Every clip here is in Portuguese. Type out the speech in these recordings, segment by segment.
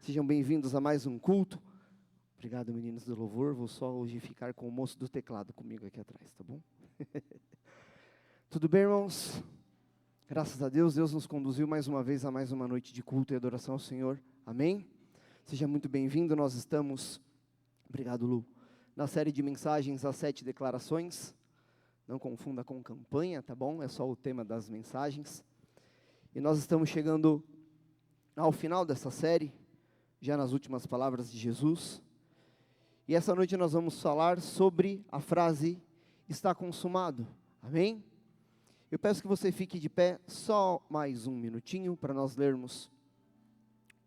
Sejam bem-vindos a mais um culto. Obrigado, meninos do louvor. Vou só hoje ficar com o moço do teclado comigo aqui atrás, tá bom? Tudo bem, irmãos? Graças a Deus, Deus nos conduziu mais uma vez a mais uma noite de culto e adoração ao Senhor. Amém? Seja muito bem-vindo. Nós estamos, obrigado, Lu, na série de mensagens, as 7 declarações. Não confunda com campanha, tá bom? É só o tema das mensagens. E nós estamos chegando ao final dessa série, já nas últimas palavras de Jesus. E essa noite nós vamos falar sobre a frase, está consumado. Amém? Eu peço que você fique de pé só mais um minutinho para nós lermos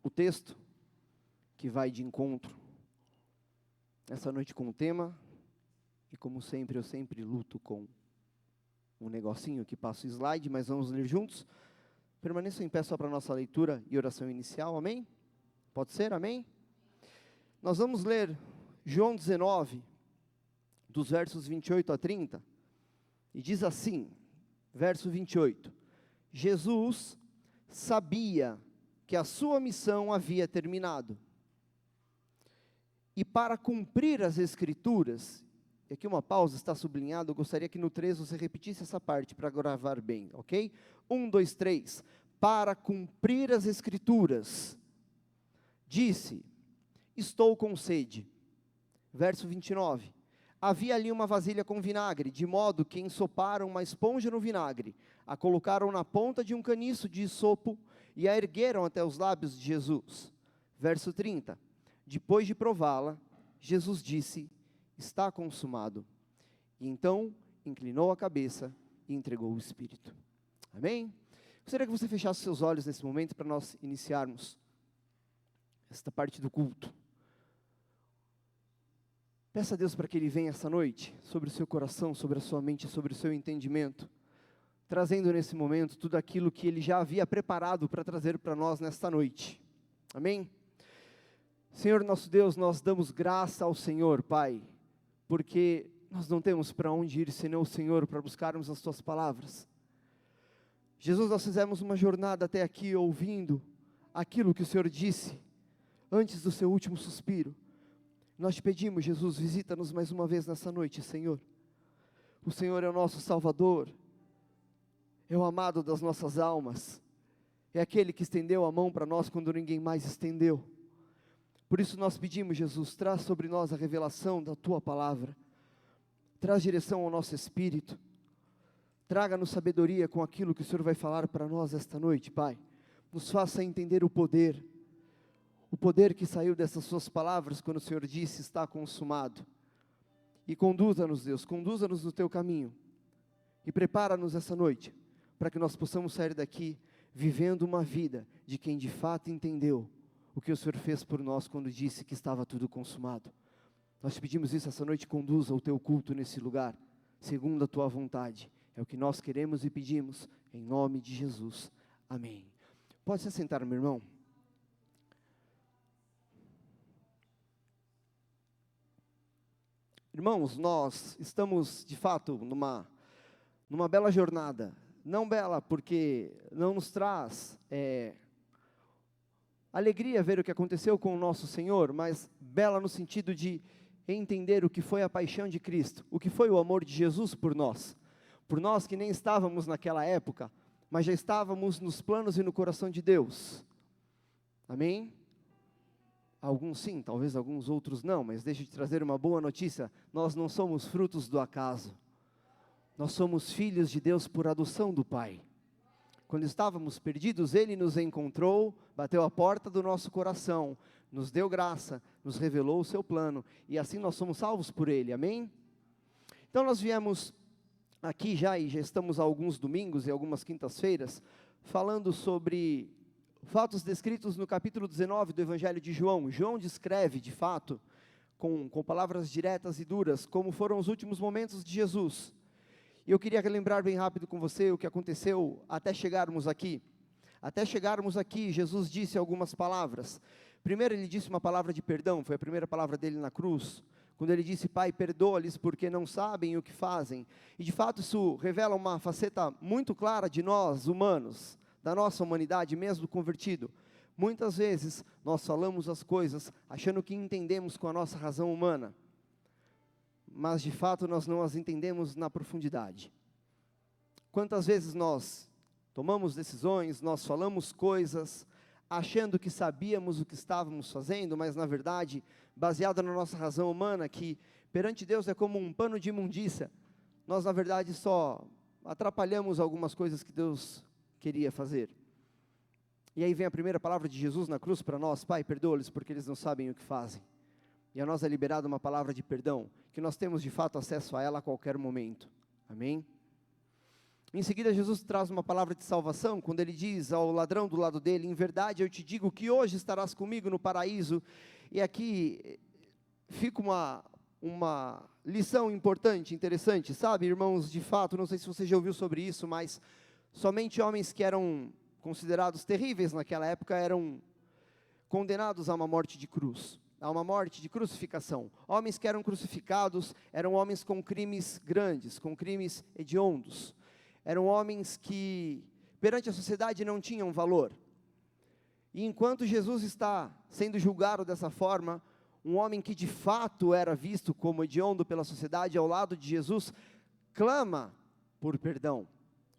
o texto que vai de encontro essa noite com o tema. E como sempre, eu sempre luto com um negocinho que passa o slide, mas vamos ler juntos. Permaneçam em pé só para a nossa leitura e oração inicial, amém? Pode ser, amém? Nós vamos ler João 19, dos versos 28 a 30, e diz assim, verso 28, Jesus sabia que a sua missão havia terminado, e para cumprir as Escrituras, e aqui uma pausa, está sublinhado, eu gostaria que no 3 você repetisse essa parte para gravar bem, ok? 1, 2, 3, para cumprir as Escrituras, disse, estou com sede. Verso 29, havia ali uma vasilha com vinagre, de modo que ensoparam uma esponja no vinagre, a colocaram na ponta de um caniço de isopo, e a ergueram até os lábios de Jesus. Verso 30, depois de prová-la, Jesus disse, está consumado. E então, inclinou a cabeça e entregou o Espírito. Amém? Gostaria que você fechasse seus olhos nesse momento, para nós iniciarmos esta parte do culto. Peça a Deus para que Ele venha essa noite, sobre o seu coração, sobre a sua mente, sobre o seu entendimento, trazendo nesse momento tudo aquilo que Ele já havia preparado para trazer para nós nesta noite. Amém? Senhor nosso Deus, nós damos graça ao Senhor, Pai, porque nós não temos para onde ir senão o Senhor, para buscarmos as Tuas palavras. Jesus, nós fizemos uma jornada até aqui, ouvindo aquilo que o Senhor disse, antes do seu último suspiro. Nós te pedimos, Jesus, visita-nos mais uma vez nessa noite, Senhor. O Senhor é o nosso Salvador, é o amado das nossas almas, é aquele que estendeu a mão para nós quando ninguém mais estendeu. Por isso nós pedimos, Jesus, traz sobre nós a revelação da Tua palavra, traz direção ao nosso espírito, traga-nos sabedoria com aquilo que o Senhor vai falar para nós esta noite, Pai. Nos faça entender o poder que saiu dessas Suas palavras, quando o Senhor disse, está consumado. E conduza-nos, Deus, conduza-nos no Teu caminho, e prepara-nos essa noite, para que nós possamos sair daqui, vivendo uma vida, de quem de fato entendeu, o que o Senhor fez por nós, quando disse que estava tudo consumado. Nós te pedimos isso essa noite, conduza o Teu culto nesse lugar, segundo a Tua vontade, é o que nós queremos e pedimos, em nome de Jesus, amém. Pode se assentar, meu irmão. Irmãos, nós estamos, de fato, numa bela jornada. Não bela porque não nos traz alegria ver o que aconteceu com o nosso Senhor, mas bela no sentido de entender o que foi a paixão de Cristo, o que foi o amor de Jesus por nós que nem estávamos naquela época, mas já estávamos nos planos e no coração de Deus. Amém? Alguns sim, talvez alguns outros não, mas deixa eu te trazer uma boa notícia, nós não somos frutos do acaso, nós somos filhos de Deus por adoção do Pai. Quando estávamos perdidos, Ele nos encontrou, bateu a porta do nosso coração, nos deu graça, nos revelou o seu plano, e assim nós somos salvos por Ele, amém? Então nós viemos aqui já, e já estamos há alguns domingos e algumas quintas-feiras, falando sobre fatos descritos no capítulo 19 do Evangelho de João. João descreve, de fato, com palavras diretas e duras, como foram os últimos momentos de Jesus. E eu queria relembrar bem rápido com você o que aconteceu até chegarmos aqui. Até chegarmos aqui, Jesus disse algumas palavras. Primeiro ele disse uma palavra de perdão, foi a primeira palavra dele na cruz, quando ele disse, Pai, perdoa-lhes porque não sabem o que fazem. E de fato isso revela uma faceta muito clara de nós, humanos, da nossa humanidade, mesmo convertido. Muitas vezes nós falamos as coisas achando que entendemos com a nossa razão humana, mas de fato nós não as entendemos na profundidade. Quantas vezes nós tomamos decisões, nós falamos coisas, achando que sabíamos o que estávamos fazendo, mas na verdade, baseado na nossa razão humana, que perante Deus é como um pano de imundícia, nós na verdade só atrapalhamos algumas coisas que Deus queria fazer. E aí vem a primeira palavra de Jesus na cruz para nós: Pai, perdoa-lhes porque eles não sabem o que fazem. E a nós é liberada uma palavra de perdão, que nós temos de fato acesso a ela a qualquer momento. Amém? Em seguida, Jesus traz uma palavra de salvação, quando ele diz ao ladrão do lado dele: em verdade eu te digo que hoje estarás comigo no paraíso. E aqui fica uma lição importante, interessante, sabe, irmãos? De fato, não sei se você já ouviu sobre isso, mas somente homens que eram considerados terríveis naquela época eram condenados a uma morte de cruz, a uma morte de crucificação. Homens que eram crucificados eram homens com crimes grandes, com crimes hediondos. Eram homens que, perante a sociedade, não tinham valor. E enquanto Jesus está sendo julgado dessa forma, um homem que de fato era visto como hediondo pela sociedade, ao lado de Jesus, clama por perdão.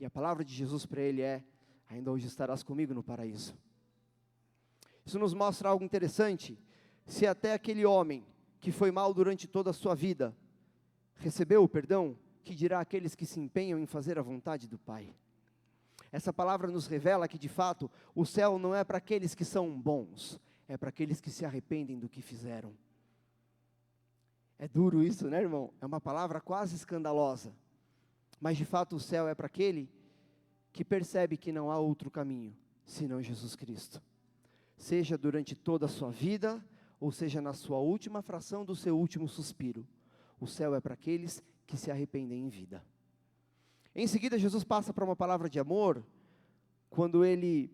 E a palavra de Jesus para ele é: ainda hoje estarás comigo no paraíso. Isso nos mostra algo interessante. Se até aquele homem que foi mal durante toda a sua vida recebeu o perdão, que dirá aqueles que se empenham em fazer a vontade do Pai? Essa palavra nos revela que de fato o céu não é para aqueles que são bons, é para aqueles que se arrependem do que fizeram. É duro isso, né, irmão? É uma palavra quase escandalosa, mas de fato o céu é para aquele que percebe que não há outro caminho senão Jesus Cristo. Seja durante toda a sua vida, ou seja na sua última fração do seu último suspiro, o céu é para aqueles que se arrependem em vida. Em seguida, Jesus passa para uma palavra de amor, quando ele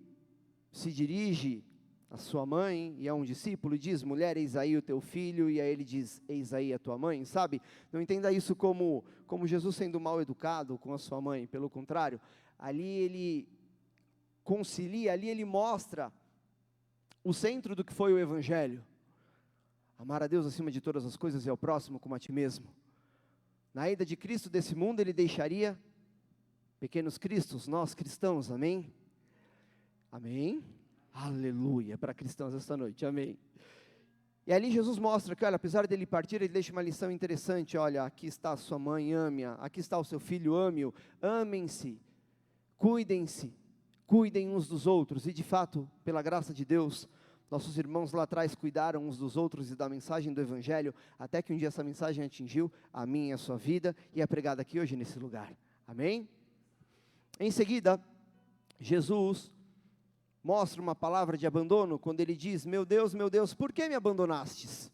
se dirige à sua mãe e a um discípulo e diz: mulher, eis aí o teu filho, e aí ele diz: eis aí a tua mãe, sabe? Não entenda isso como Jesus sendo mal educado com a sua mãe, pelo contrário, ali ele concilia, ali ele mostra o centro do que foi o Evangelho: amar a Deus acima de todas as coisas e ao próximo como a ti mesmo. Na ida de Cristo desse mundo, ele deixaria pequenos cristos, nós cristãos, amém? Amém? Aleluia, para cristãos esta noite, amém. E ali Jesus mostra que, olha, apesar dele partir, ele deixa uma lição interessante: olha, aqui está a sua mãe, ame-a, aqui está o seu filho, ame-o, amem-se, cuidem-se, cuidem uns dos outros. E de fato, pela graça de Deus, nossos irmãos lá atrás cuidaram uns dos outros e da mensagem do Evangelho, até que um dia essa mensagem atingiu a minha e a sua vida, e é pregada aqui hoje nesse lugar, amém? Em seguida, Jesus mostra uma palavra de abandono, quando ele diz: meu Deus, por que me abandonastes?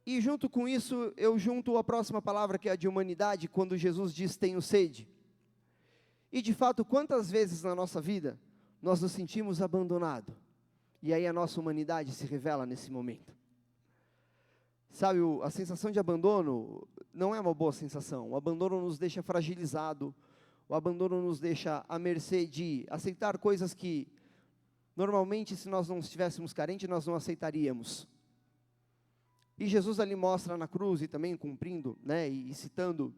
E junto com isso, eu junto a próxima palavra, que é a de humanidade, quando Jesus diz: tenho sede. E de fato, quantas vezes na nossa vida nós nos sentimos abandonados, e aí a nossa humanidade se revela nesse momento? Sabe, a sensação de abandono não é uma boa sensação. O abandono nos deixa fragilizado, o abandono nos deixa à mercê de aceitar coisas que, normalmente, se nós não estivéssemos carentes, nós não aceitaríamos. E Jesus ali mostra na cruz, e também cumprindo, né, e citando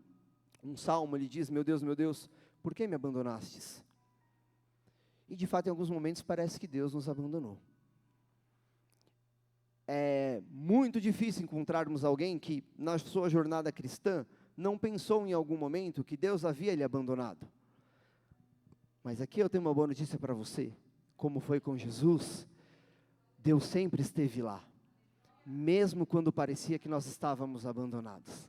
um salmo, ele diz: meu Deus, por que me abandonastes? E de fato, em alguns momentos, parece que Deus nos abandonou. É muito difícil encontrarmos alguém que, na sua jornada cristã, não pensou em algum momento que Deus havia lhe abandonado. Mas aqui eu tenho uma boa notícia para você: como foi com Jesus, Deus sempre esteve lá, mesmo quando parecia que nós estávamos abandonados,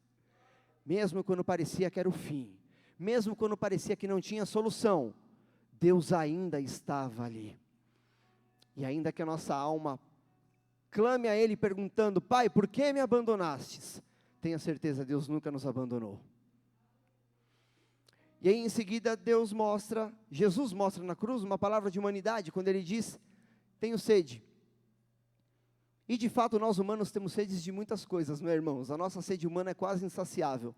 mesmo quando parecia que era o fim, mesmo quando parecia que não tinha solução, Deus ainda estava ali. E ainda que a nossa alma clame a Ele perguntando: Pai, por que me abandonastes? Tenha certeza, Deus nunca nos abandonou. E aí em seguida Jesus mostra na cruz uma palavra de humanidade, quando Ele diz: tenho sede. E de fato nós humanos temos sedes de muitas coisas, não é, irmãos? A nossa sede humana é quase insaciável.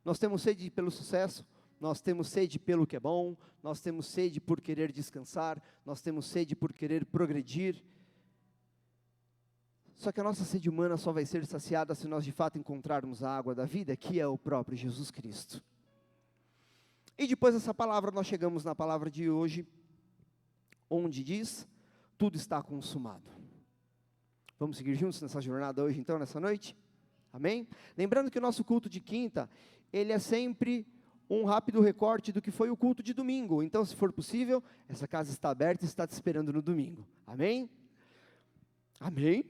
Nós temos sede pelo sucesso, nós temos sede pelo que é bom, nós temos sede por querer descansar, nós temos sede por querer progredir. Só que a nossa sede humana só vai ser saciada se nós de fato encontrarmos a água da vida, que é o próprio Jesus Cristo. E depois dessa palavra, nós chegamos na palavra de hoje, onde diz, tudo está consumado. Vamos seguir juntos nessa jornada hoje, então, nessa noite? Amém? Lembrando que o nosso culto de quinta, ele é sempre um rápido recorte do que foi o culto de domingo. Então, se for possível, essa casa está aberta e está te esperando no domingo. Amém? Amém?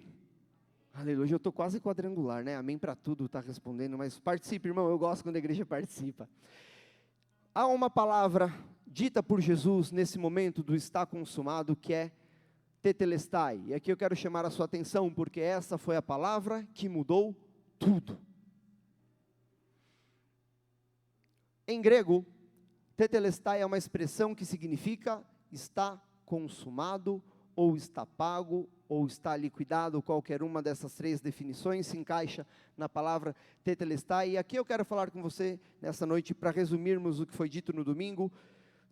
Aleluia, hoje eu estou quase quadrangular, né? Amém para tudo, está respondendo, mas participe, irmão, eu gosto quando a igreja participa. Há uma palavra dita por Jesus nesse momento do está consumado, que é tetelestai. E aqui eu quero chamar a sua atenção, porque essa foi a palavra que mudou tudo. Em grego, tetelestai é uma expressão que significa está consumado, ou está pago, ou está liquidado. Qualquer uma dessas três definições se encaixa na palavra tetelestai. E aqui eu quero falar com você nessa noite, para resumirmos o que foi dito no domingo,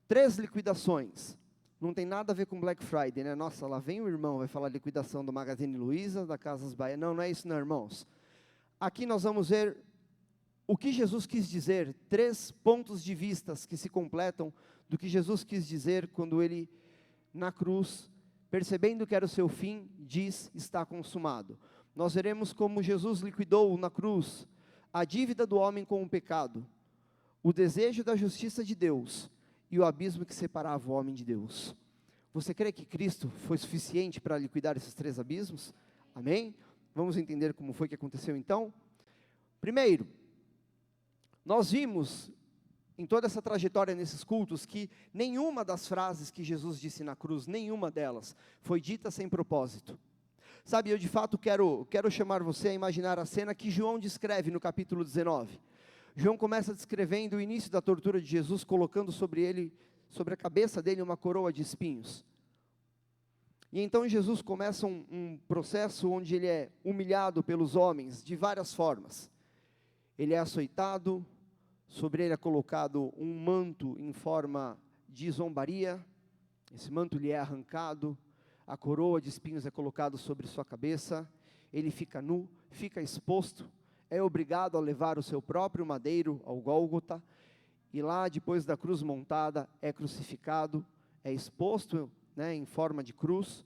3 liquidações. Não tem nada a ver com Black Friday, né? Nossa, lá vem o irmão, vai falar liquidação do Magazine Luiza, da Casas Bahia. Não, não é isso não, irmãos. Aqui nós vamos ver o que Jesus quis dizer, 3 pontos de vistas que se completam do que Jesus quis dizer quando ele, na cruz, percebendo que era o seu fim, diz, está consumado. Nós veremos como Jesus liquidou na cruz a dívida do homem com o pecado, o desejo da justiça de Deus e o abismo que separava o homem de Deus. Você crê que Cristo foi suficiente para liquidar esses 3 abismos? Amém? Vamos entender como foi que aconteceu então? Primeiro, nós vimos em toda essa trajetória nesses cultos, que nenhuma das frases que Jesus disse na cruz, nenhuma delas, foi dita sem propósito. Sabe, eu de fato quero chamar você a imaginar a cena que João descreve no capítulo 19. João começa descrevendo o início da tortura de Jesus, colocando sobre a cabeça dele uma coroa de espinhos. E então Jesus começa um processo onde ele é humilhado pelos homens de várias formas. Ele é açoitado, sobre ele é colocado um manto em forma de zombaria, esse manto lhe é arrancado, a coroa de espinhos é colocada sobre sua cabeça, ele fica nu, fica exposto, é obrigado a levar o seu próprio madeiro ao Gólgota, e lá depois da cruz montada, é crucificado, é exposto, né, em forma de cruz,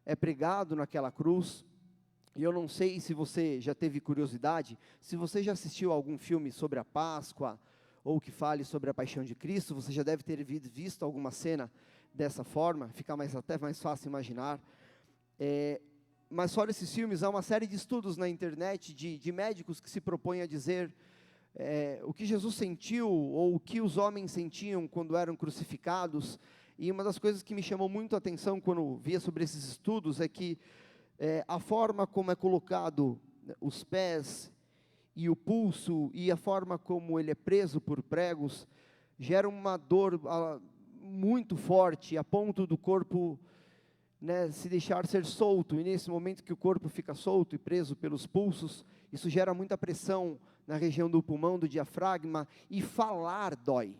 é pregado naquela cruz. E eu não sei se você já teve curiosidade, se você já assistiu a algum filme sobre a Páscoa, ou que fale sobre a paixão de Cristo, você já deve ter visto alguma cena dessa forma, fica até mais fácil imaginar. Mas fora esses filmes, há uma série de estudos na internet, de médicos que se propõem a dizer o que Jesus sentiu, ou o que os homens sentiam quando eram crucificados. E uma das coisas que me chamou muito a atenção quando via sobre esses estudos, é que a forma como é colocado os pés e o pulso, e a forma como ele é preso por pregos, gera uma dor muito forte, a ponto do corpo, né, se deixar ser solto. E nesse momento que o corpo fica solto e preso pelos pulsos, isso gera muita pressão na região do pulmão, do diafragma, e falar dói.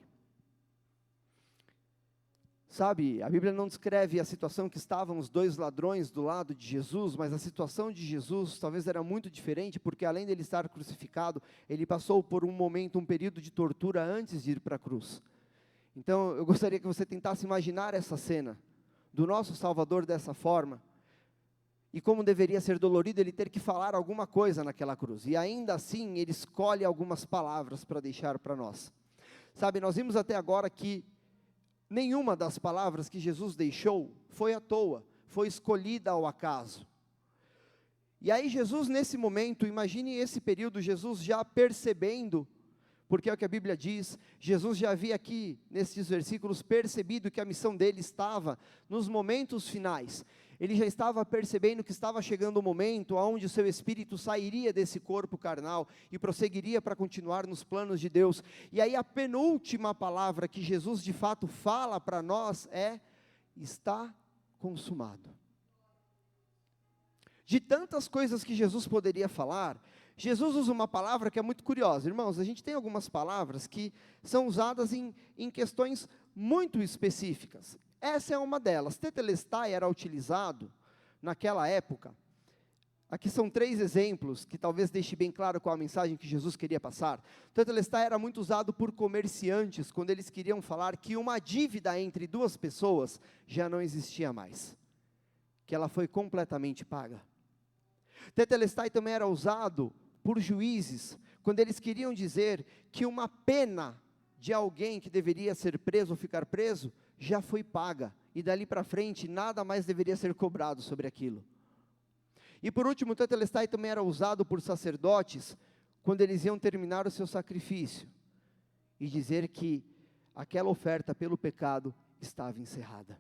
Sabe, a Bíblia não descreve a situação que estavam os 2 ladrões do lado de Jesus, mas a situação de Jesus talvez era muito diferente, porque além dele estar crucificado, ele passou por um período de tortura antes de ir para a cruz. Então, eu gostaria que você tentasse imaginar essa cena, do nosso Salvador dessa forma, e como deveria ser dolorido ele ter que falar alguma coisa naquela cruz, e ainda assim, ele escolhe algumas palavras para deixar para nós. Sabe, nós vimos até agora que nenhuma das palavras que Jesus deixou foi à toa, foi escolhida ao acaso. E aí Jesus nesse momento, imagine esse período, Jesus já percebendo, porque é o que a Bíblia diz, Jesus já havia aqui, nesses versículos, percebido que a missão dele estava nos momentos finais. Ele já estava percebendo que estava chegando o momento onde o seu espírito sairia desse corpo carnal e prosseguiria para continuar nos planos de Deus. E aí a penúltima palavra que Jesus de fato fala para nós é, está consumado. De tantas coisas que Jesus poderia falar, Jesus usa uma palavra que é muito curiosa. Irmãos, a gente tem algumas palavras que são usadas em questões muito específicas. Essa é uma delas. Tetelestai era utilizado naquela época. Aqui são 3 exemplos que talvez deixe bem claro qual a mensagem que Jesus queria passar. Tetelestai era muito usado por comerciantes quando eles queriam falar que uma dívida entre 2 pessoas já não existia mais, que ela foi completamente paga. Tetelestai também era usado por juízes, quando eles queriam dizer que uma pena de alguém que deveria ser preso ou ficar preso, já foi paga, e dali para frente nada mais deveria ser cobrado sobre aquilo. E por último, Tetelestai também era usado por sacerdotes, quando eles iam terminar o seu sacrifício, e dizer que aquela oferta pelo pecado estava encerrada.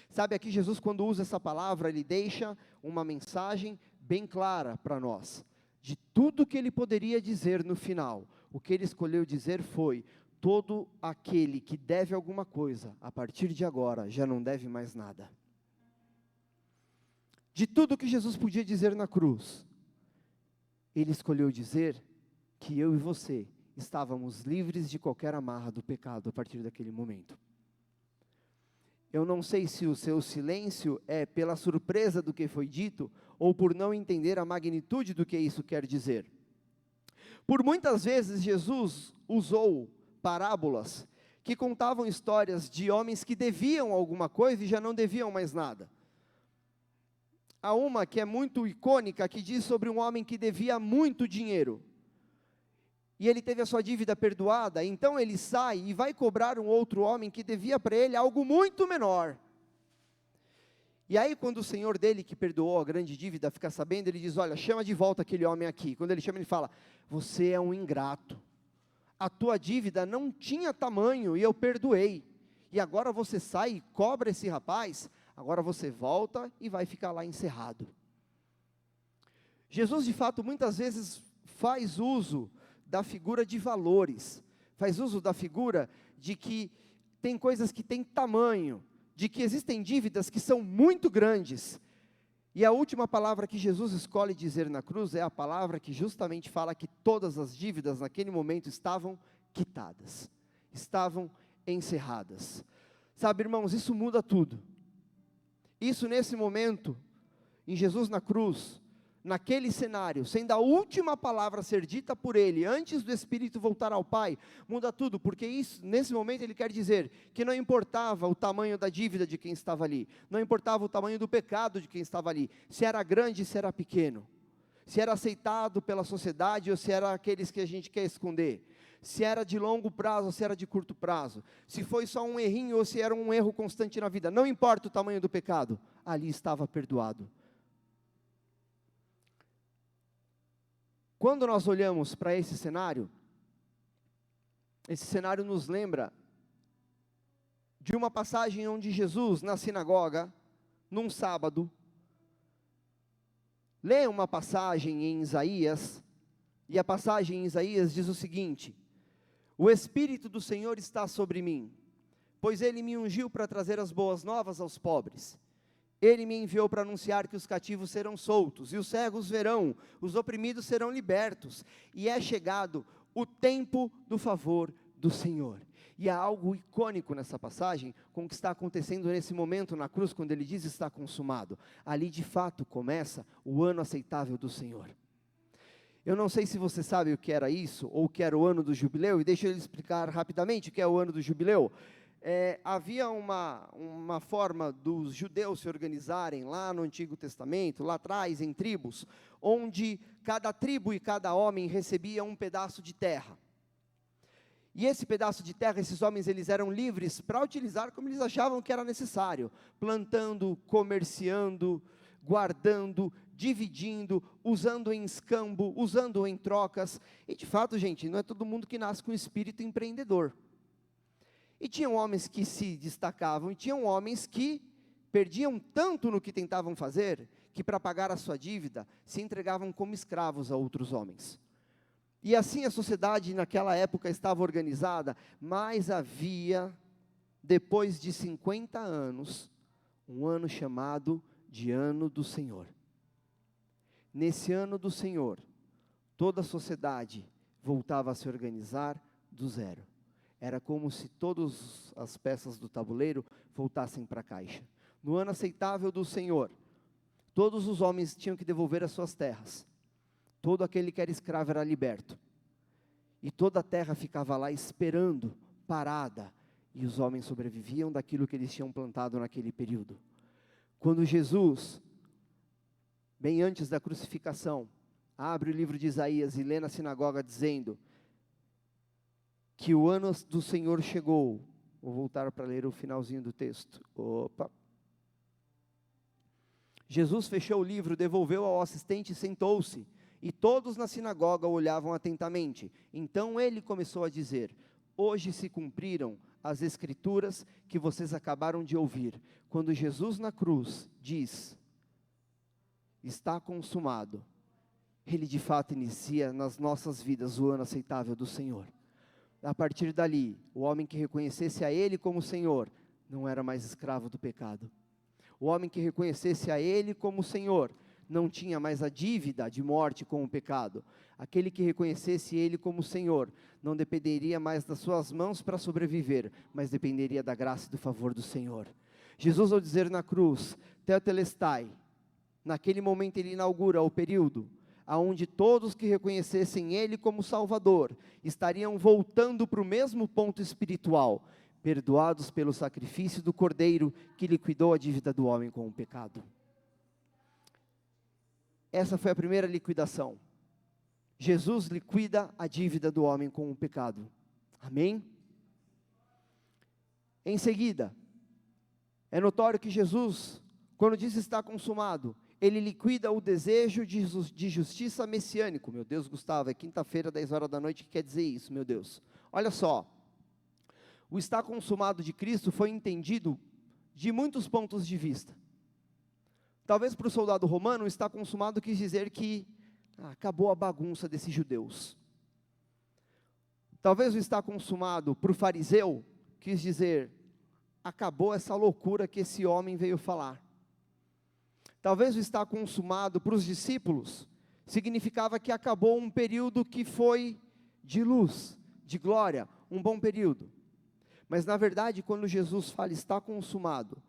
Sabe, aqui Jesus, quando usa essa palavra, ele deixa uma mensagem bem clara para nós, de tudo que ele poderia dizer no final. O que ele escolheu dizer foi: todo aquele que deve alguma coisa, a partir de agora, já não deve mais nada. De tudo que Jesus podia dizer na cruz, ele escolheu dizer que eu e você estávamos livres de qualquer amarra do pecado a partir daquele momento. Eu não sei se o seu silêncio é pela surpresa do que foi dito, ou por não entender a magnitude do que isso quer dizer. Por muitas vezes Jesus usou parábolas que contavam histórias de homens que deviam alguma coisa e já não deviam mais nada. Há uma que é muito icônica, que diz sobre um homem que devia muito dinheiro, e ele teve a sua dívida perdoada, então ele sai e vai cobrar um outro homem que devia para ele algo muito menor. E aí quando o senhor dele, que perdoou a grande dívida, fica sabendo, ele diz: olha, chama de volta aquele homem aqui. Quando ele chama, ele fala: você é um ingrato, a tua dívida não tinha tamanho e eu perdoei, e agora você sai e cobra esse rapaz, agora você volta e vai ficar lá encerrado. Jesus de fato muitas vezes faz uso da figura de valores, faz uso da figura de que tem coisas que têm tamanho, de que existem dívidas que são muito grandes, e a última palavra que Jesus escolhe dizer na cruz é a palavra que justamente fala que todas as dívidas naquele momento estavam quitadas, estavam encerradas. Sabe, irmãos, isso muda tudo. Isso nesse momento, em Jesus na cruz, naquele cenário, sendo a última palavra a ser dita por ele, antes do Espírito voltar ao Pai, muda tudo, porque isso, nesse momento ele quer dizer, que não importava o tamanho da dívida de quem estava ali, não importava o tamanho do pecado de quem estava ali, se era grande, se era pequeno, se era aceitado pela sociedade, ou se era aqueles que a gente quer esconder, se era de longo prazo, ou se era de curto prazo, se foi só um errinho, ou se era um erro constante na vida, não importa o tamanho do pecado, ali estava perdoado. Quando nós olhamos para esse cenário nos lembra de uma passagem onde Jesus, na sinagoga, num sábado, lê uma passagem em Isaías, e a passagem em Isaías diz o seguinte: o Espírito do Senhor está sobre mim, pois Ele me ungiu para trazer as boas novas aos pobres. Ele me enviou para anunciar que os cativos serão soltos, e os cegos verão, os oprimidos serão libertos, e é chegado o tempo do favor do Senhor. E há algo icônico nessa passagem, com o que está acontecendo nesse momento na cruz, quando ele diz está consumado. Ali de fato começa o ano aceitável do Senhor. Eu não sei se você sabe o que era isso, ou o que era o ano do jubileu, e deixa eu explicar rapidamente o que é o ano do jubileu. Havia uma forma dos judeus se organizarem lá no Antigo Testamento, lá atrás em tribos, onde cada tribo e cada homem recebia um pedaço de terra, e esse pedaço de terra, esses homens eles eram livres para utilizar como eles achavam que era necessário, plantando, comerciando, guardando, dividindo, usando em escambo, usando em trocas, e de fato gente, não é todo mundo que nasce com espírito empreendedor. E tinham homens que se destacavam, e tinham homens que perdiam tanto no que tentavam fazer, que para pagar a sua dívida, se entregavam como escravos a outros homens. E assim a sociedade naquela época estava organizada, mas havia, depois de 50 anos, um ano chamado de Ano do Senhor. Nesse ano do Senhor, toda a sociedade voltava a se organizar do zero. Era como se todas as peças do tabuleiro voltassem para a caixa. No ano aceitável do Senhor, todos os homens tinham que devolver as suas terras. Todo aquele que era escravo era liberto. E toda a terra ficava lá esperando, parada. E os homens sobreviviam daquilo que eles tinham plantado naquele período. Quando Jesus, bem antes da crucificação, abre o livro de Isaías e lê na sinagoga dizendo que o ano do Senhor chegou. Vou voltar para ler o finalzinho do texto. Jesus fechou o livro, devolveu ao assistente e sentou-se. E todos na sinagoga o olhavam atentamente. Então ele começou a dizer: hoje se cumpriram as escrituras que vocês acabaram de ouvir. Quando Jesus na cruz diz: está consumado, Ele de fato inicia nas nossas vidas o ano aceitável do Senhor. A partir dali, o homem que reconhecesse a Ele como Senhor, não era mais escravo do pecado. O homem que reconhecesse a Ele como Senhor, não tinha mais a dívida de morte com o pecado. Aquele que reconhecesse Ele como Senhor, não dependeria mais das suas mãos para sobreviver, mas dependeria da graça e do favor do Senhor. Jesus, ao dizer na cruz, Tetelestai, naquele momento ele inaugura o período aonde todos que reconhecessem Ele como Salvador, estariam voltando para o mesmo ponto espiritual, perdoados pelo sacrifício do Cordeiro, que liquidou a dívida do homem com o pecado. Essa foi a primeira liquidação. Jesus liquida a dívida do homem com o pecado. Amém? Em seguida, é notório que Jesus, quando diz está consumado, Ele liquida o desejo de justiça messiânico. Meu Deus, Gustavo, é quinta-feira, 10 horas da noite, que quer dizer isso, meu Deus? Olha só, o está consumado de Cristo foi entendido de muitos pontos de vista. Talvez para o soldado romano, o está consumado quis dizer que acabou a bagunça desses judeus. Talvez o está consumado para o fariseu quis dizer, acabou essa loucura que esse homem veio falar. Talvez o está consumado para os discípulos significava que acabou um período que foi de luz, de glória, um bom período. Mas na verdade, quando Jesus fala está consumado,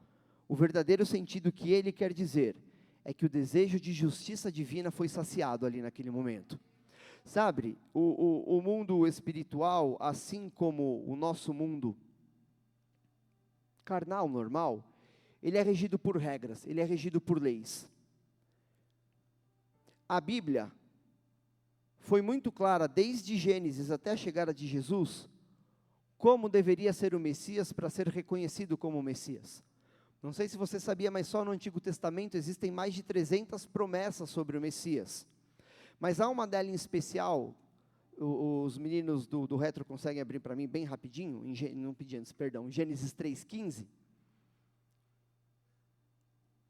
o verdadeiro sentido que ele quer dizer é que o desejo de justiça divina foi saciado ali naquele momento. Sabe, o mundo espiritual, assim como o nosso mundo carnal, normal, ele é regido por regras, ele é regido por leis. A Bíblia foi muito clara, desde Gênesis até a chegada de Jesus, como deveria ser o Messias para ser reconhecido como Messias. Não sei se você sabia, mas só no Antigo Testamento existem mais de 300 promessas sobre o Messias. Mas há uma delas em especial, os meninos do Retro conseguem abrir para mim bem rapidinho, não pedi antes, perdão, Gênesis 3,15.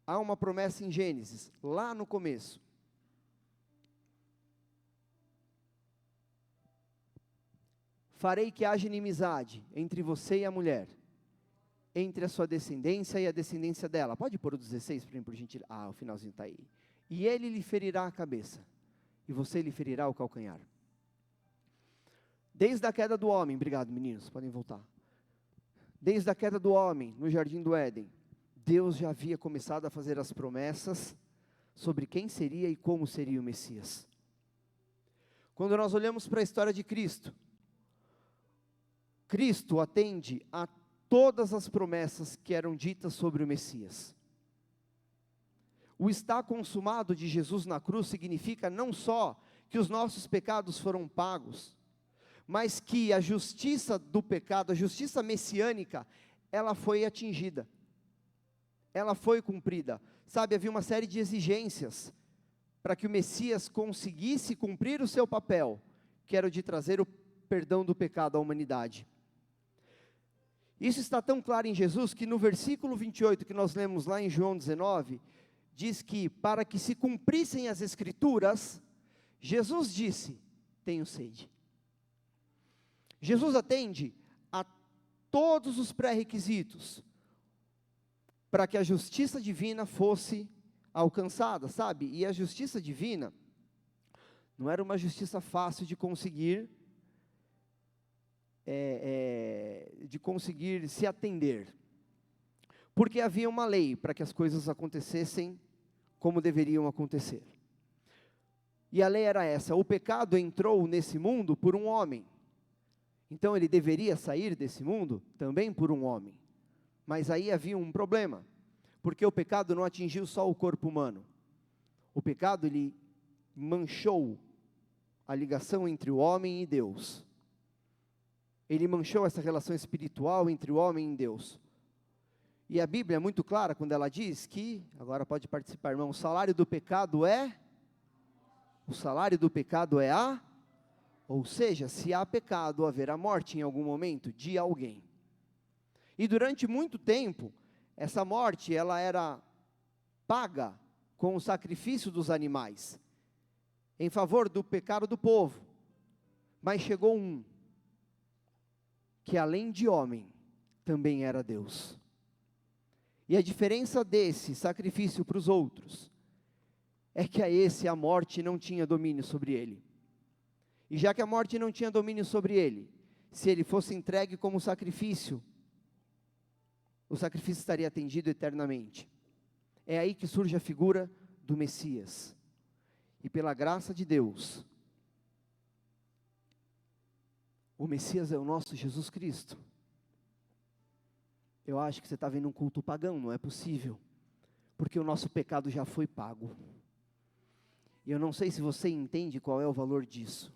Há uma promessa em Gênesis, lá no começo. Farei que haja inimizade entre você e a mulher, entre a sua descendência e a descendência dela. Pode pôr o 16 para mim, por gentileza? O finalzinho está aí. E ele lhe ferirá a cabeça, e você lhe ferirá o calcanhar. Desde a queda do homem, obrigado meninos, podem voltar. Desde a queda do homem, no jardim do Éden, Deus já havia começado a fazer as promessas sobre quem seria e como seria o Messias. Quando nós olhamos para a história de Cristo, Cristo atende a todas as promessas que eram ditas sobre o Messias. O está consumado de Jesus na cruz significa não só que os nossos pecados foram pagos, mas que a justiça do pecado, a justiça messiânica, ela foi atingida. Ela foi cumprida. Sabe, havia uma série de exigências para que o Messias conseguisse cumprir o seu papel, que era o de trazer o perdão do pecado à humanidade. Isso está tão claro em Jesus que no versículo 28 que nós lemos lá em João 19, diz que para que se cumprissem as Escrituras, Jesus disse, tenho sede. Jesus atende a todos os pré-requisitos para que a justiça divina fosse alcançada, sabe? E a justiça divina não era uma justiça fácil de conseguir, de conseguir se atender, porque havia uma lei para que as coisas acontecessem como deveriam acontecer. E a lei era essa: o pecado entrou nesse mundo por um homem, então ele deveria sair desse mundo também por um homem. Mas aí havia um problema, porque o pecado não atingiu só o corpo humano. O pecado, ele manchou a ligação entre o homem e Deus. Ele manchou essa relação espiritual entre o homem e Deus. E a Bíblia é muito clara quando ela diz que, agora pode participar, irmão, o salário do pecado é ou seja, se há pecado, haverá morte em algum momento de alguém. E durante muito tempo, essa morte, ela era paga com o sacrifício dos animais, em favor do pecado do povo. Mas chegou um, que além de homem, também era Deus. E a diferença desse sacrifício para os outros, é que a esse a morte não tinha domínio sobre ele. E já que a morte não tinha domínio sobre ele, se ele fosse entregue como sacrifício, o sacrifício estaria atendido eternamente. É aí que surge a figura do Messias. E pela graça de Deus, o Messias é o nosso Jesus Cristo. Eu acho que você está vendo um culto pagão, não é possível, porque o nosso pecado já foi pago. E eu não sei se você entende qual é o valor disso,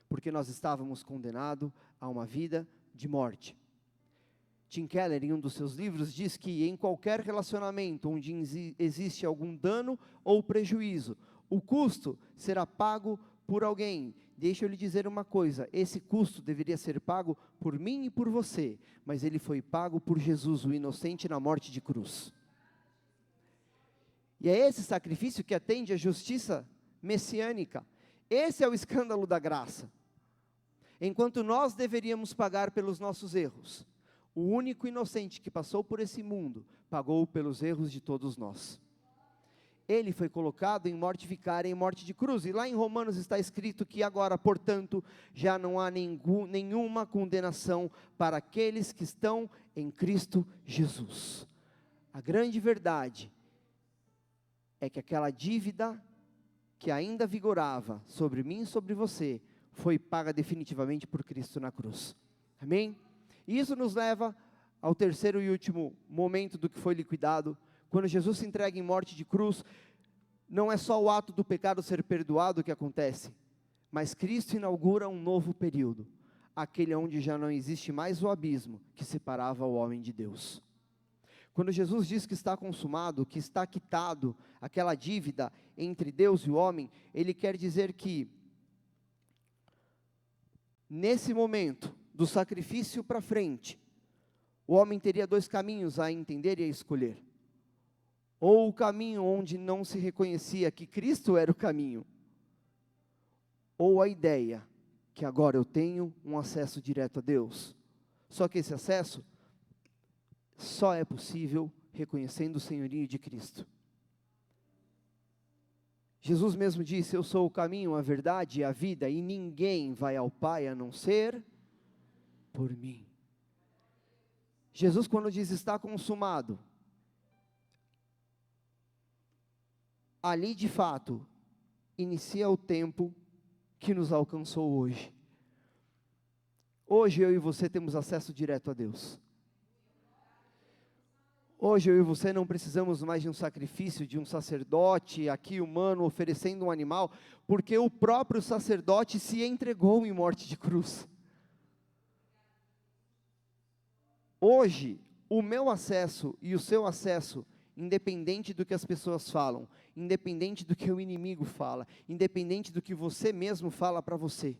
porque nós estávamos condenados a uma vida de morte. Tim Keller, em um dos seus livros, diz que em qualquer relacionamento onde existe algum dano ou prejuízo, o custo será pago por alguém. Deixa eu lhe dizer uma coisa: esse custo deveria ser pago por mim e por você, mas ele foi pago por Jesus, o inocente, na morte de cruz. E é esse sacrifício que atende à justiça messiânica. Esse é o escândalo da graça. Enquanto nós deveríamos pagar pelos nossos erros, o único inocente que passou por esse mundo, pagou pelos erros de todos nós. Ele foi colocado em morte vicária, em morte de cruz. E lá em Romanos está escrito que agora, portanto, já não há nenhuma condenação para aqueles que estão em Cristo Jesus. A grande verdade é que aquela dívida que ainda vigorava sobre mim e sobre você, foi paga definitivamente por Cristo na cruz. Amém? E isso nos leva ao terceiro e último momento do que foi liquidado. Quando Jesus se entrega em morte de cruz, não é só o ato do pecado ser perdoado que acontece, mas Cristo inaugura um novo período, aquele onde já não existe mais o abismo que separava o homem de Deus. Quando Jesus diz que está consumado, que está quitado aquela dívida entre Deus e o homem, Ele quer dizer que, nesse momento, do sacrifício para frente, o homem teria dois caminhos a entender e a escolher. Ou o caminho onde não se reconhecia que Cristo era o caminho, ou a ideia que agora eu tenho um acesso direto a Deus. Só que esse acesso só é possível reconhecendo o senhorio de Cristo. Jesus mesmo disse: eu sou o caminho, a verdade e a vida, e ninguém vai ao Pai a não ser por mim. Jesus, quando diz está consumado, ali de fato inicia o tempo que nos alcançou hoje. Hoje eu e você temos acesso direto a Deus. Hoje eu e você não precisamos mais de um sacrifício, de um sacerdote aqui humano oferecendo um animal, porque o próprio sacerdote se entregou em morte de cruz. Hoje, o meu acesso e o seu acesso, independente do que as pessoas falam, independente do que o inimigo fala, independente do que você mesmo fala para você,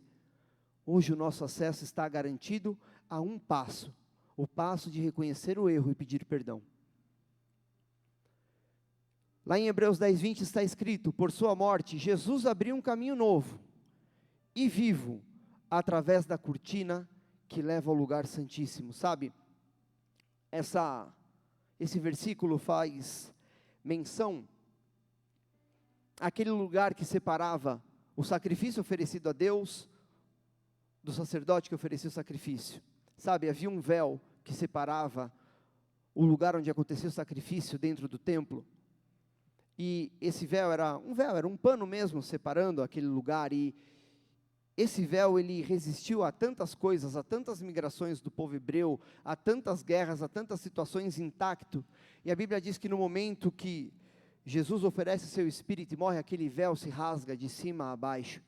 hoje o nosso acesso está garantido a um passo, o passo de reconhecer o erro e pedir perdão. Lá em Hebreus 10:20 está escrito: por sua morte, Jesus abriu um caminho novo e vivo, através da cortina que leva ao lugar santíssimo. Sabe, esse versículo faz menção aquele lugar que separava o sacrifício oferecido a Deus do sacerdote que oferecia o sacrifício. Sabe, havia um véu que separava o lugar onde acontecia o sacrifício dentro do templo. E esse véu era um pano mesmo separando aquele lugar, e esse véu ele resistiu a tantas coisas, a tantas migrações do povo hebreu, a tantas guerras, a tantas situações intacto. E a Bíblia diz que no momento que Jesus oferece seu Espírito e morre, aquele véu se rasga de cima a baixo.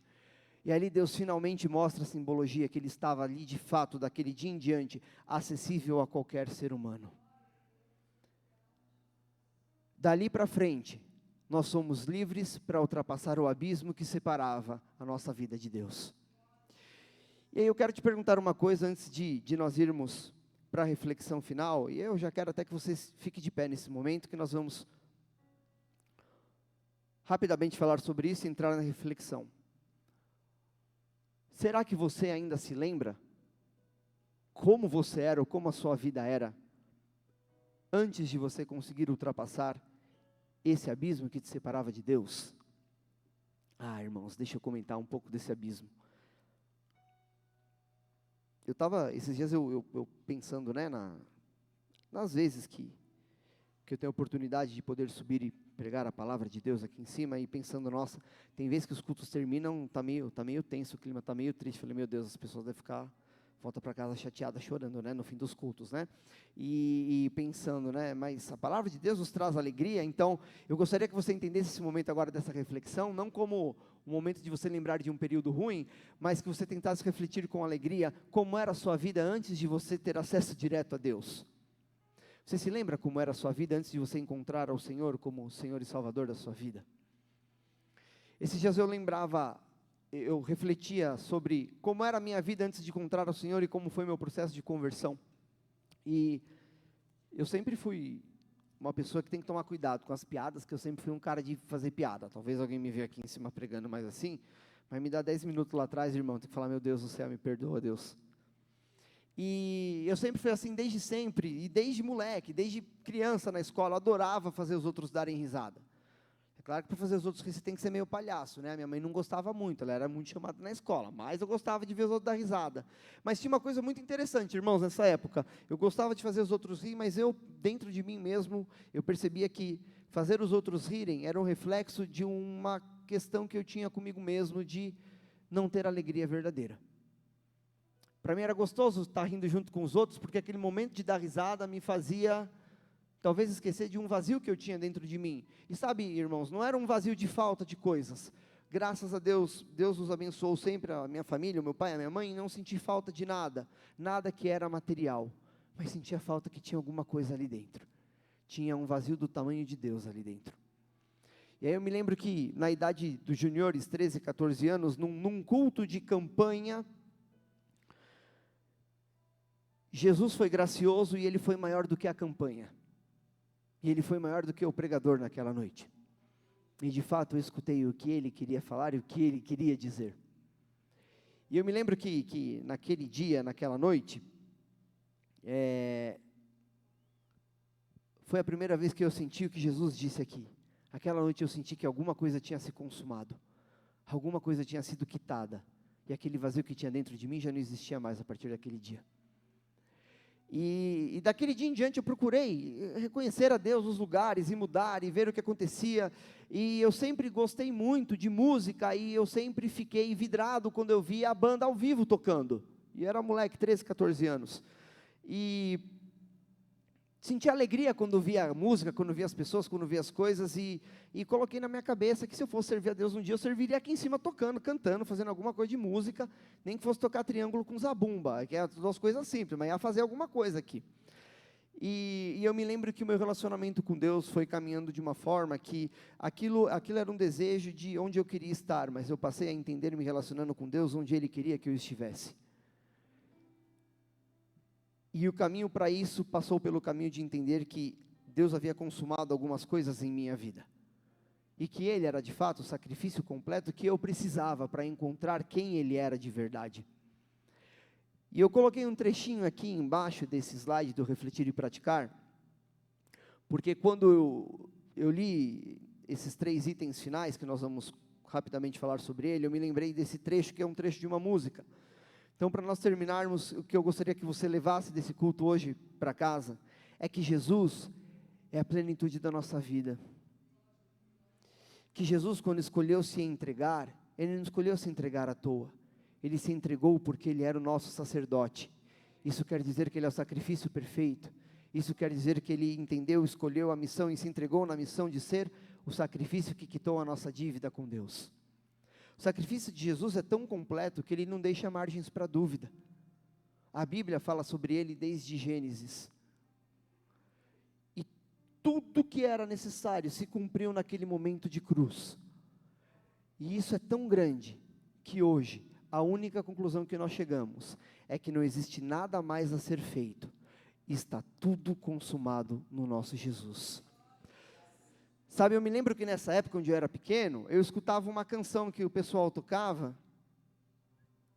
E ali Deus finalmente mostra a simbologia que Ele estava ali de fato, daquele dia em diante, acessível a qualquer ser humano. Dali para frente, nós somos livres para ultrapassar o abismo que separava a nossa vida de Deus. E aí eu quero te perguntar uma coisa antes de nós irmos para a reflexão final, e eu já quero até que você fique de pé nesse momento, que nós vamos rapidamente falar sobre isso e entrar na reflexão. Será que você ainda se lembra como você era ou como a sua vida era antes de você conseguir ultrapassar esse abismo que te separava de Deus? Irmãos, deixa eu comentar um pouco desse abismo. Esses dias eu pensando, né, nas vezes que eu tenho a oportunidade de poder subir e pregar a palavra de Deus aqui em cima, e pensando, nossa, tem vezes que os cultos terminam, tá meio tenso, o clima tá meio triste. Falei, meu Deus, as pessoas devem ficar, volta para casa chateada, chorando, né, no fim dos cultos, né, e pensando, né, mas a palavra de Deus nos traz alegria. Então, eu gostaria que você entendesse esse momento agora dessa reflexão, não como um momento de você lembrar de um período ruim, mas que você tentasse refletir com alegria, como era a sua vida antes de você ter acesso direto a Deus. Você se lembra como era a sua vida antes de você encontrar ao Senhor como o Senhor e Salvador da sua vida? Esses dias eu refletia sobre como era a minha vida antes de encontrar ao Senhor e como foi meu processo de conversão. E eu sempre fui uma pessoa que tem que tomar cuidado com as piadas, que eu sempre fui um cara de fazer piada. Talvez alguém me veja aqui em cima pregando mais assim, mas me dá 10 minutos lá atrás, irmão, tem que falar, meu Deus do céu, me perdoa, Deus. E eu sempre fui assim desde sempre, e desde moleque, desde criança na escola, eu adorava fazer os outros darem risada. É claro que para fazer os outros rir você tem que ser meio palhaço, né? Minha mãe não gostava muito, ela era muito chamada na escola, mas eu gostava de ver os outros dar risada. Mas tinha uma coisa muito interessante, irmãos, nessa época. Eu gostava de fazer os outros rir, mas eu, dentro de mim mesmo, eu percebia que fazer os outros rirem era um reflexo de uma questão que eu tinha comigo mesmo, de não ter alegria verdadeira. Para mim era gostoso estar rindo junto com os outros, porque aquele momento de dar risada me fazia, talvez, esquecer de um vazio que eu tinha dentro de mim. E sabe, irmãos, não era um vazio de falta de coisas. Graças a Deus, Deus nos abençoou sempre, a minha família, o meu pai, a minha mãe, não senti falta de nada, nada que era material, mas sentia falta que tinha alguma coisa ali dentro. Tinha um vazio do tamanho de Deus ali dentro. E aí eu me lembro que, na idade dos juniores, 13, 14 anos, num culto de campanha, Jesus foi gracioso e Ele foi maior do que a campanha. E Ele foi maior do que o pregador naquela noite. E de fato eu escutei o que Ele queria falar e o que Ele queria dizer. E eu me lembro que naquele dia, naquela noite, foi a primeira vez que eu senti o que Jesus disse aqui. Aquela noite eu senti que alguma coisa tinha se consumado. Alguma coisa tinha sido quitada. E aquele vazio que tinha dentro de mim já não existia mais a partir daquele dia. E daquele dia em diante eu procurei reconhecer a Deus nos lugares e mudar e ver o que acontecia. E eu sempre gostei muito de música e eu sempre fiquei vidrado quando eu via a banda ao vivo tocando. E era moleque, 13, 14 anos. E senti alegria quando via a música, quando via as pessoas, quando via as coisas, e coloquei na minha cabeça que se eu fosse servir a Deus um dia, eu serviria aqui em cima tocando, cantando, fazendo alguma coisa de música, nem que fosse tocar triângulo com zabumba, que é duas coisas simples, mas ia fazer alguma coisa aqui. E eu me lembro que o meu relacionamento com Deus foi caminhando de uma forma que aquilo era um desejo de onde eu queria estar, mas eu passei a entender, me relacionando com Deus, onde Ele queria que eu estivesse. E o caminho para isso passou pelo caminho de entender que Deus havia consumado algumas coisas em minha vida. E que Ele era de fato o sacrifício completo que eu precisava para encontrar quem Ele era de verdade. E eu coloquei um trechinho aqui embaixo desse slide do Refletir e Praticar, porque quando eu li esses 3 itens finais, que nós vamos rapidamente falar sobre ele, eu me lembrei desse trecho, que é um trecho de uma música. Então, para nós terminarmos, o que eu gostaria que você levasse desse culto hoje para casa, é que Jesus é a plenitude da nossa vida. Que Jesus, quando escolheu se entregar, Ele não escolheu se entregar à toa. Ele se entregou porque Ele era o nosso sacerdote. Isso quer dizer que Ele é o sacrifício perfeito. Isso quer dizer que Ele entendeu, escolheu a missão e se entregou na missão de ser o sacrifício que quitou a nossa dívida com Deus. O sacrifício de Jesus é tão completo que Ele não deixa margens para dúvida. A Bíblia fala sobre Ele desde Gênesis. E tudo que era necessário se cumpriu naquele momento de cruz. E isso é tão grande que hoje a única conclusão que nós chegamos é que não existe nada mais a ser feito. Está tudo consumado no nosso Jesus. Sabe, eu me lembro que nessa época, onde eu era pequeno, eu escutava uma canção que o pessoal tocava,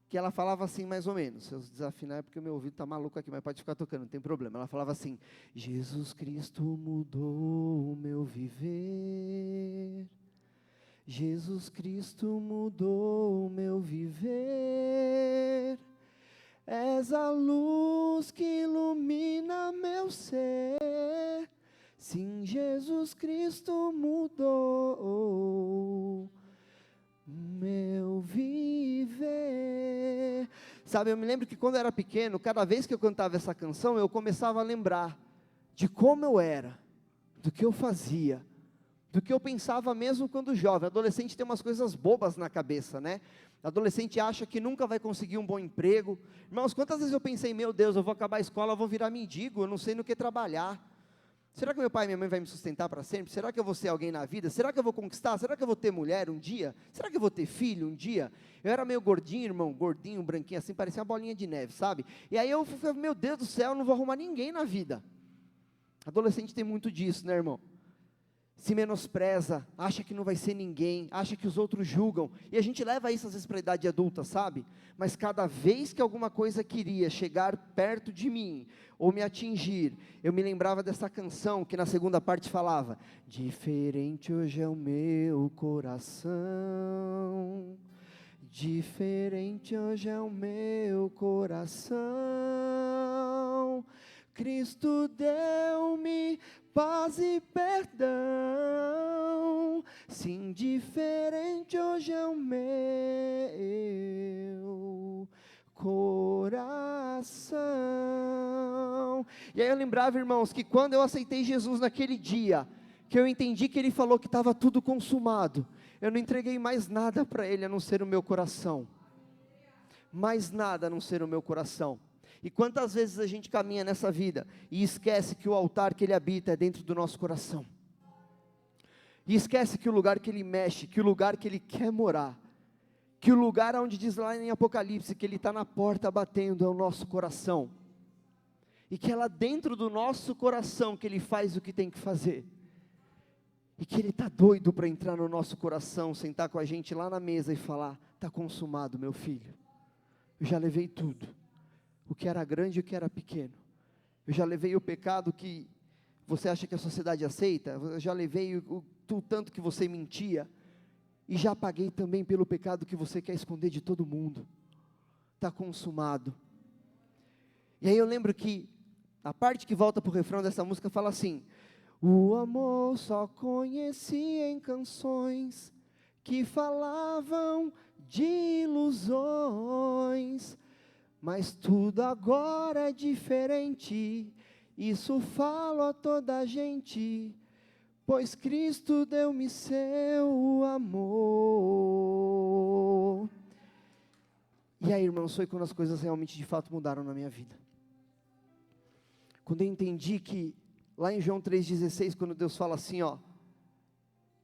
que ela falava assim mais ou menos, se eu desafinar é porque o meu ouvido está maluco aqui, mas pode ficar tocando, não tem problema. Ela falava assim: Jesus Cristo mudou o meu viver, Jesus Cristo mudou o meu viver, és a luz que ilumina meu ser, sim, Jesus Cristo mudou meu viver. Sabe, eu me lembro que quando eu era pequeno, cada vez que eu cantava essa canção, eu começava a lembrar de como eu era, do que eu fazia, do que eu pensava mesmo quando jovem. Adolescente tem umas coisas bobas na cabeça, né? Adolescente acha que nunca vai conseguir um bom emprego. Irmãos, quantas vezes eu pensei: meu Deus, eu vou acabar a escola, eu vou virar mendigo, eu não sei no que trabalhar. Será que meu pai e minha mãe vão me sustentar para sempre? Será que eu vou ser alguém na vida? Será que eu vou conquistar? Será que eu vou ter mulher um dia? Será que eu vou ter filho um dia? Eu era meio gordinho, irmão, gordinho, branquinho assim, parecia uma bolinha de neve, sabe? E aí eu falei: meu Deus do céu, eu não vou arrumar ninguém na vida. Adolescente tem muito disso, né, irmão? Se menospreza, acha que não vai ser ninguém, acha que os outros julgam, e a gente leva isso às vezes para a idade adulta, sabe? Mas cada vez que alguma coisa queria chegar perto de mim, ou me atingir, eu me lembrava dessa canção, que na segunda parte falava: diferente hoje é o meu coração, diferente hoje é o meu coração, Cristo deu-me paz e perdão, sim, diferente hoje é o meu coração. E aí eu lembrava, irmãos, que quando eu aceitei Jesus naquele dia, que eu entendi que Ele falou que estava tudo consumado, eu não entreguei mais nada para Ele a não ser o meu coração, mais nada a não ser o meu coração. E quantas vezes a gente caminha nessa vida e esquece que o altar que Ele habita é dentro do nosso coração, e esquece que o lugar que Ele mexe, que o lugar que Ele quer morar, que o lugar onde diz lá em Apocalipse que Ele está na porta batendo é o nosso coração, e que é lá dentro do nosso coração que Ele faz o que tem que fazer, e que Ele está doido para entrar no nosso coração, sentar com a gente lá na mesa e falar: está consumado, meu filho, eu já levei tudo, o que era grande e o que era pequeno, eu já levei o pecado que você acha que a sociedade aceita, eu já levei o tanto que você mentia, e já paguei também pelo pecado que você quer esconder de todo mundo, está consumado. E aí eu lembro que a parte que volta para o refrão dessa música fala assim: o amor só conheci em canções que falavam de ilusões, mas tudo agora é diferente, isso falo a toda a gente, pois Cristo deu-me seu amor. E aí, irmãos, foi quando as coisas realmente de fato mudaram na minha vida. Quando eu entendi que, lá em João 3,16, quando Deus fala assim, ó,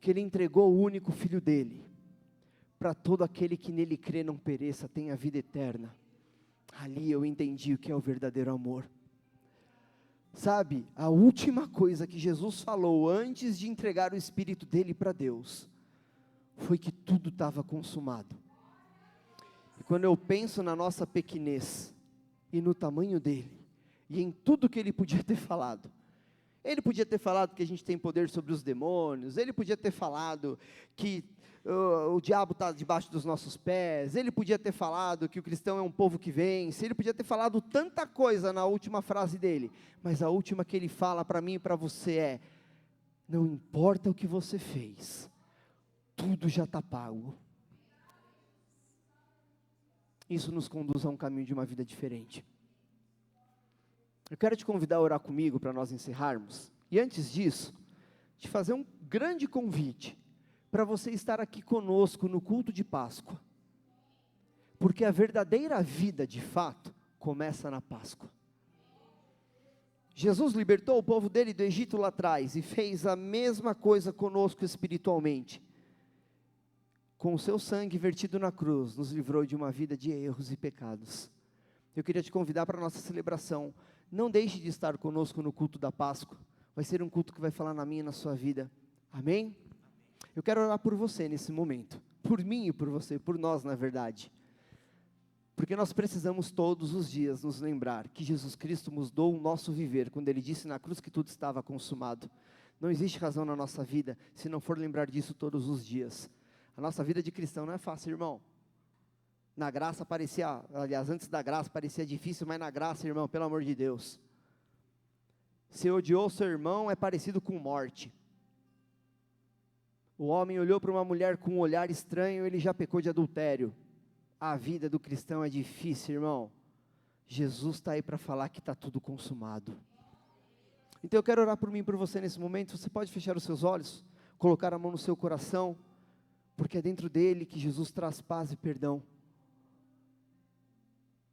que Ele entregou o único Filho dEle, para todo aquele que nele crê não pereça, tenha vida eterna. Ali eu entendi o que é o verdadeiro amor. Sabe, a última coisa que Jesus falou antes de entregar o Espírito dEle para Deus, foi que tudo estava consumado. E quando eu penso na nossa pequenez, e no tamanho dEle, e em tudo que Ele podia ter falado, Ele podia ter falado que a gente tem poder sobre os demônios, ele podia ter falado que o diabo está debaixo dos nossos pés, ele podia ter falado que o cristão é um povo que vence, ele podia ter falado tanta coisa na última frase dele, mas a última que ele fala para mim e para você é: não importa o que você fez, tudo já está pago. Isso nos conduz a um caminho de uma vida diferente. Eu quero te convidar a orar comigo para nós encerrarmos, e antes disso, te fazer um grande convite, para você estar aqui conosco no culto de Páscoa, porque a verdadeira vida de fato, começa na Páscoa. Jesus libertou o povo dele do Egito lá atrás, e fez a mesma coisa conosco espiritualmente, com o seu sangue vertido na cruz, nos livrou de uma vida de erros e pecados. Eu queria te convidar para a nossa celebração. Não deixe de estar conosco no culto da Páscoa, vai ser um culto que vai falar na minha e na sua vida, amém? Eu quero orar por você nesse momento, por mim e por você, por nós na verdade, porque nós precisamos todos os dias nos lembrar que Jesus Cristo mudou o nosso viver, quando Ele disse na cruz que tudo estava consumado. Não existe razão na nossa vida, se não for lembrar disso todos os dias. A nossa vida de cristão não é fácil, irmão. Na graça parecia, aliás, antes da graça parecia difícil, mas na graça, irmão, pelo amor de Deus. Se odiou seu irmão, é parecido com morte. O homem olhou para uma mulher com um olhar estranho, ele já pecou de adultério. A vida do cristão é difícil, irmão. Jesus está aí para falar que está tudo consumado. Então eu quero orar por mim e por você nesse momento. Você pode fechar os seus olhos, colocar a mão no seu coração, porque é dentro dele que Jesus traz paz e perdão.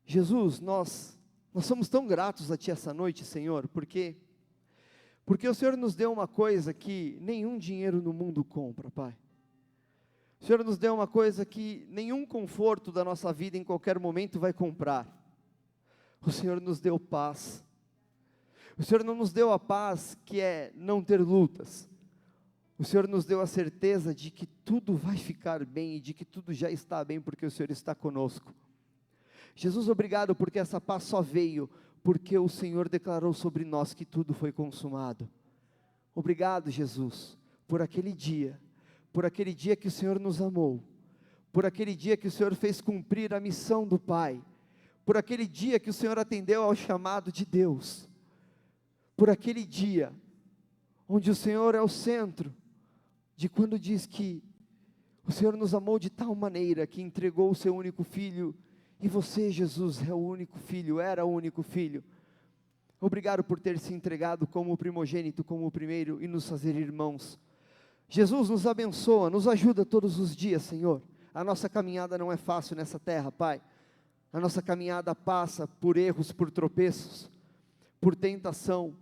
Jesus, nós somos tão gratos a Ti essa noite, Senhor, porque o Senhor nos deu uma coisa que nenhum dinheiro no mundo compra, Pai. O Senhor nos deu uma coisa que nenhum conforto da nossa vida em qualquer momento vai comprar. O Senhor nos deu paz. O Senhor não nos deu a paz que é não ter lutas. O Senhor nos deu a certeza de que tudo vai ficar bem e de que tudo já está bem porque o Senhor está conosco. Jesus, obrigado porque essa paz só veio porque o Senhor declarou sobre nós que tudo foi consumado. Obrigado, Jesus, por aquele dia que o Senhor nos amou, por aquele dia que o Senhor fez cumprir a missão do Pai, por aquele dia que o Senhor atendeu ao chamado de Deus, por aquele dia onde o Senhor é o centro, de quando diz que o Senhor nos amou de tal maneira que entregou o seu único filho. E você, Jesus, é o único filho, era o único filho. Obrigado por ter se entregado como o primogênito, como o primeiro, e nos fazer irmãos. Jesus, nos abençoa, nos ajuda todos os dias, Senhor. A nossa caminhada não é fácil nessa terra, Pai. A nossa caminhada passa por erros, por tropeços, por tentação,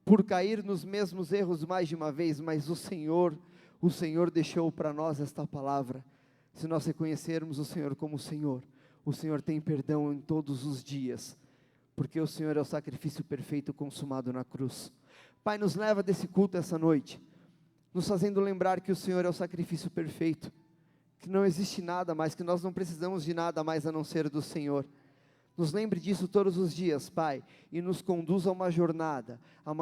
por cair nos mesmos erros mais de uma vez, mas o Senhor deixou para nós esta palavra. Se nós reconhecermos o Senhor como o Senhor tem perdão em todos os dias, porque o Senhor é o sacrifício perfeito consumado na cruz. Pai, nos leva desse culto essa noite, nos fazendo lembrar que o Senhor é o sacrifício perfeito, que não existe nada mais, que nós não precisamos de nada mais a não ser do Senhor. Nos lembre disso todos os dias, Pai, e nos conduza a uma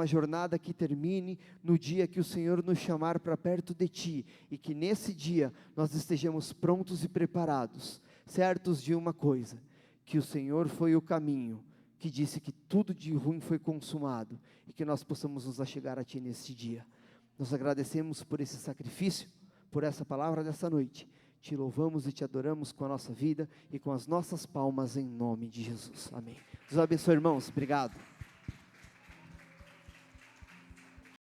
jornada que termine no dia que o Senhor nos chamar para perto de Ti, e que nesse dia nós estejamos prontos e preparados, certos de uma coisa, que o Senhor foi o caminho, que disse que tudo de ruim foi consumado, e que nós possamos nos achegar a Ti nesse dia. Nós agradecemos por esse sacrifício, por essa palavra dessa noite. Te louvamos e te adoramos com a nossa vida e com as nossas palmas em nome de Jesus. Amém. Deus abençoe, irmãos. Obrigado.